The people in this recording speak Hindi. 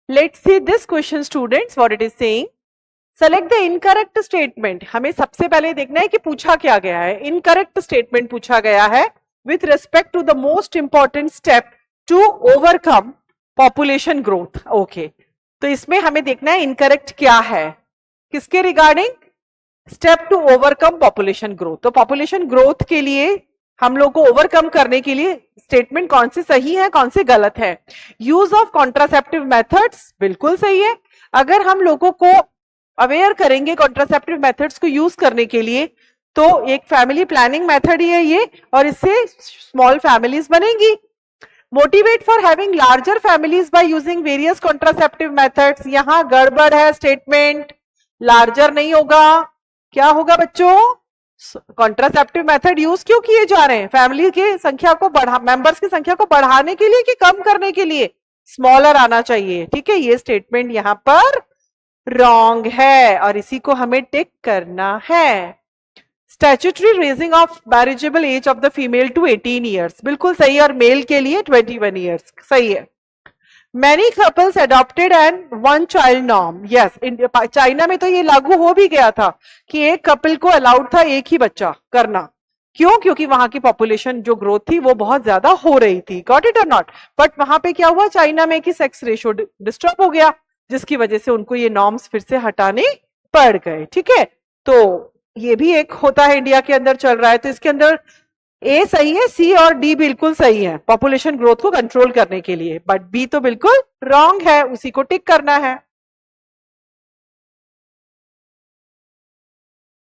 Let's see this question, students, what it is saying. Select the incorrect statement. हमें सबसे पहले देखना है कि पूछा क्या गया है. Incorrect statement पूछा गया है with respect to the most important step to overcome population growth. Okay. तो इसमें हमें देखना है incorrect क्या है. किसके regarding? Step to overcome population growth. तो population growth के लिए हम लोग को ओवरकम करने के लिए स्टेटमेंट कौन सी सही है, कौन सी गलत है. यूज ऑफ कॉन्ट्रासेप्टिव मेथड्स बिल्कुल सही है. अगर हम लोगों को अवेयर करेंगे कॉन्ट्रासेप्टिव मेथड्स को यूज करने के लिए तो एक फैमिली प्लानिंग मेथड ही है ये, और इससे स्मॉल फैमिलीज बनेंगी. Motivate for having larger families by using various contraceptive methods. यहां गड़बड़ है स्टेटमेंट. लार्जर नहीं होगा, क्या होगा बच्चों? कॉन्ट्रासेप्टिव मेथड यूज क्यों किए जा रहे हैं? फैमिली की संख्या को मेंबर्स की संख्या को बढ़ाने के लिए कि कम करने के लिए? स्मॉलर आना चाहिए. ठीक है, ये स्टेटमेंट यहां पर रॉन्ग है और इसी को हमें टिक करना है. Statutory raising of marriageable age of the female to 18 years बिल्कुल सही है, और मेल के लिए 21 ईयर्स सही है. Many couples adopted and one child norm. Yes, China में तो ये लागू हो भी गया था कि एक कपल को अलाउड था एक ही बच्चा करना. क्यों? क्योंकि वहां की पॉपुलेशन जो ग्रोथ थी वो बहुत ज्यादा हो रही थी. गॉट इट और नॉट? बट वहां पे क्या हुआ चाइना में कि सेक्स रेशियो डिस्टर्ब हो गया, जिसकी वजह से उनको ये नॉर्म्स फिर से हटाने पड़ गए. ठीक है, तो ये भी एक होता है इंडिया के अंदर चल रहा है. तो इसके अंदर ए सही है, सी और डी बिल्कुल सही है पॉपुलेशन ग्रोथ को कंट्रोल करने के लिए, बट बी तो बिल्कुल रॉन्ग है, उसी को टिक करना है.